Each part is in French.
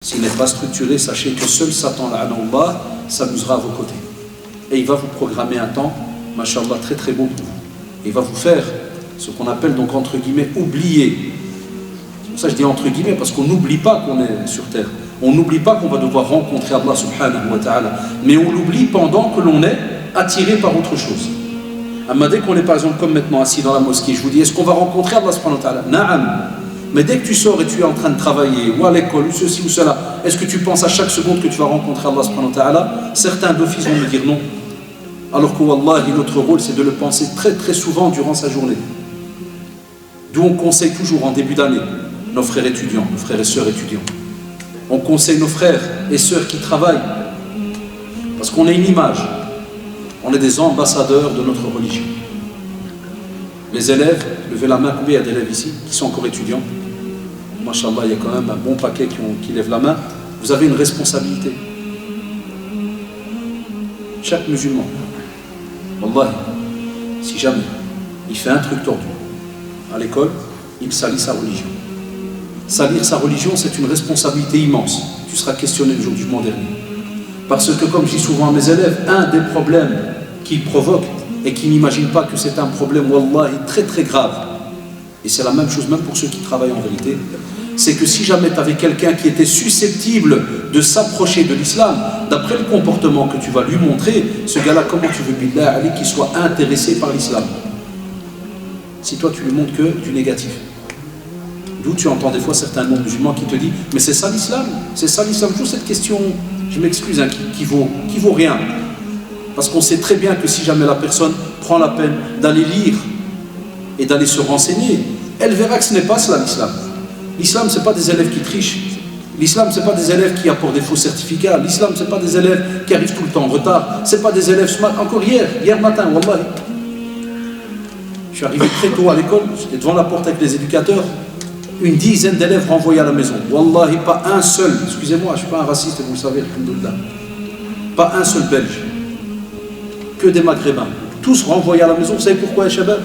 s'il n'est pas structuré, sachez que seul Satan, la'anallah, s'amusera à vos côtés. Et il va vous programmer un temps, mashallah, très très beau pour vous. Il va vous faire ce qu'on appelle donc entre guillemets oublier. C'est pour ça que je dis entre guillemets, parce qu'on n'oublie pas qu'on est sur terre. On n'oublie pas qu'on va devoir rencontrer Allah subhanahu wa ta'ala. Mais on l'oublie pendant que l'on est attiré par autre chose. Dès qu'on est par exemple comme maintenant assis dans la mosquée, je vous dis, est-ce qu'on va rencontrer Allah subhanahu wa ta'ala? Na'am. Mais dès que tu sors et tu es en train de travailler, ou à l'école, ou ceci ou cela, est-ce que tu penses à chaque seconde que tu vas rencontrer Allah subhanahu wa ta'ala? Certains d'office vont me dire non. Alors que wallahi, notre rôle c'est de le penser très très souvent durant sa journée. D'où on conseille toujours en début d'année nos frères étudiants, nos frères et sœurs étudiants. On conseille nos frères et sœurs qui travaillent, parce qu'on est une image, on est des ambassadeurs de notre religion. Les élèves, levez la main, combien il y a d'élèves ici qui sont encore étudiants? Masha'Allah, il y a quand même un bon paquet qui lèvent la main. Vous avez une responsabilité. Chaque musulman, wallahi, si jamais il fait un truc tordu à l'école, il salit sa religion. Salir sa religion, c'est une responsabilité immense. Tu seras questionné le jour du jugement dernier. Parce que, comme je dis souvent à mes élèves, un des problèmes qu'ils provoquent et qui n'imaginent pas que c'est un problème, wallahi, très très grave, et c'est la même chose même pour ceux qui travaillent en vérité, c'est que si jamais tu avais quelqu'un qui était susceptible de s'approcher de l'islam, d'après le comportement que tu vas lui montrer, ce gars-là, comment tu veux, billah, Ali, qu'il soit intéressé par l'islam? Si toi tu lui montres que du négatif. D'où tu entends des fois certains non-musulmans qui te disent « Mais c'est ça l'islam? C'est ça l'islam ?» Toujours cette question, je m'excuse, hein, qui vaut rien. Parce qu'on sait très bien que si jamais la personne prend la peine d'aller lire et d'aller se renseigner, elle verra que ce n'est pas cela l'islam. L'islam, ce n'est pas des élèves qui trichent. L'islam, ce n'est pas des élèves qui apportent des faux certificats. L'islam, ce n'est pas des élèves qui arrivent tout le temps en retard. Ce n'est pas des élèves, encore hier matin, wallahi. Je suis arrivé très tôt à l'école, j'étais devant la porte avec les éducateurs. Une dizaine d'élèves renvoyés à la maison. Wallahi, pas un seul, excusez-moi, je ne suis pas un raciste, vous le savez, alhamdoulilah. Pas un seul Belge. Que des Maghrébins. Tous renvoyés à la maison. Vous savez pourquoi, Shabab?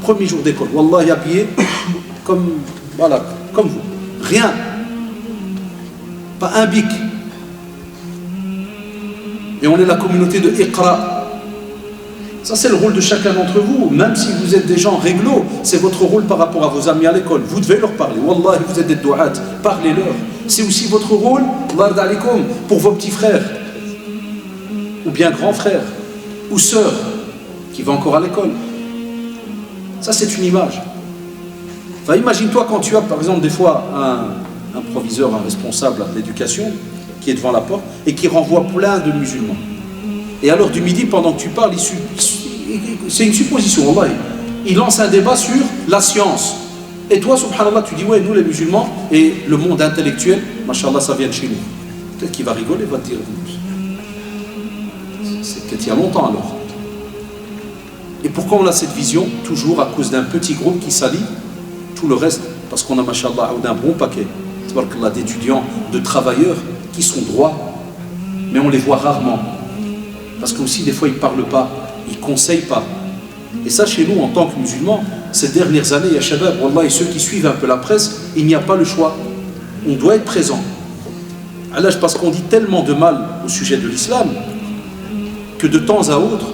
Premier jour d'école. Wallahi, habillés comme, voilà, comme vous. Rien. Pas un bic. Et on est la communauté de Iqra. Ça, c'est le rôle de chacun d'entre vous. Même si vous êtes des gens réglo, c'est votre rôle par rapport à vos amis à l'école. Vous devez leur parler. Wallahi, vous êtes des douat. Parlez-leur. C'est aussi votre rôle, pour vos petits frères, ou bien grands frères, ou sœurs, qui vont encore à l'école. Ça, c'est une image. Enfin, imagine-toi quand tu as, par exemple, des fois, un proviseur, un responsable de l'éducation, qui est devant la porte, et qui renvoie plein de musulmans. Et à l'heure du midi, pendant que tu parles, c'est une supposition, wallahi. Il lance un débat sur la science. Et toi, subhanallah, tu dis, ouais, nous les musulmans, et le monde intellectuel, mashallah, ça vient de chez nous. Peut-être qu'il va rigoler, il va te dire, c'est peut-être il y a longtemps alors. Et pourquoi on a cette vision? Toujours à cause d'un petit groupe qui salit tout le reste. Parce qu'on a, mashallah, d'un bon paquet d'étudiants, de travailleurs qui sont droits, mais on les voit rarement. Parce que aussi des fois ils ne parlent pas, ils ne conseillent pas. Et ça chez nous en tant que musulmans, ces dernières années, ya shabab, wallah, et ceux qui suivent un peu la presse, il n'y a pas le choix. On doit être présent. Alors, parce qu'on dit tellement de mal au sujet de l'islam, que de temps à autre,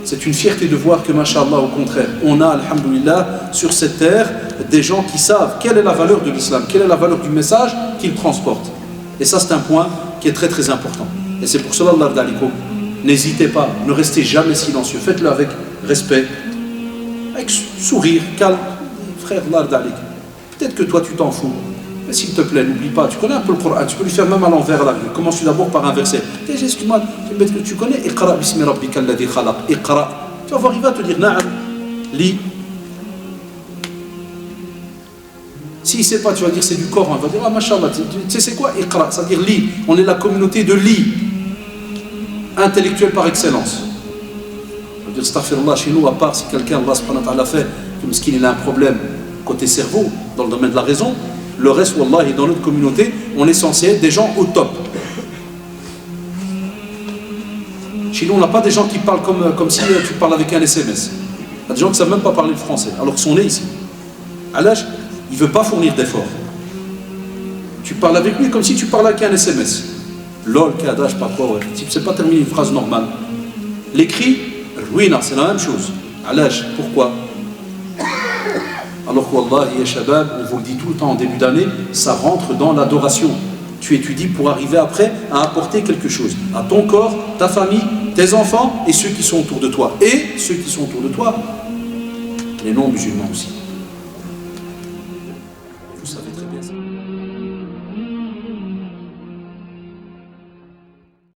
c'est une fierté de voir que, mashallah, au contraire, on a, alhamdoulilah, sur cette terre, des gens qui savent quelle est la valeur de l'islam, quelle est la valeur du message qu'ils transportent. Et ça, c'est un point qui est très très important. Et c'est pour cela, Allah d'alikum, n'hésitez pas, ne restez jamais silencieux, faites-le avec respect, avec sourire, calme. Frère, Allah d'alikum, peut-être que toi tu t'en fous, mais s'il te plaît, n'oublie pas, tu connais un peu le Coran, tu peux lui faire même à l'envers là. Commence d'abord par un verset. Excuse-moi, tu connais Iqra bismi rabbika alladhi khalaq, Iqra. Tu vas voir, il va te dire, na'am, lis. S'il ne sait pas, tu vas dire c'est du Coran. Il va dire, ah, mashallah, tu sais c'est quoi Iqra? Ça veut dire lis. On est la communauté de lis, intellectuelle par excellence. Ça veut dire, astaghfirullah, chez nous, à part si quelqu'un, Allah subhanahu wa ta'ala fait, comme ce qu'il a un problème côté cerveau, dans le domaine de la raison, le reste, wallah, dans notre communauté, on est censé être des gens au top. Chez nous, on n'a pas des gens qui parlent comme si tu parles avec un SMS. Il y a des gens qui ne savent même pas parler le français, alors qu'ils sont nés ici. À l'âge, il ne veut pas fournir d'efforts. Tu parles avec lui comme si tu parlais avec un SMS. Lol, kada, je sais pas quoi, ouais. Tu ne sais pas terminer une phrase normale. L'écrit, ruina, c'est la même chose. À l'âge, pourquoi? Alors que Wallahi, ya shabab, on vous le dit tout le temps en début d'année, ça rentre dans l'adoration. Tu étudies pour arriver après à apporter quelque chose à ton corps, ta famille, tes enfants et ceux qui sont autour de toi. Et ceux qui sont autour de toi, les non-musulmans aussi.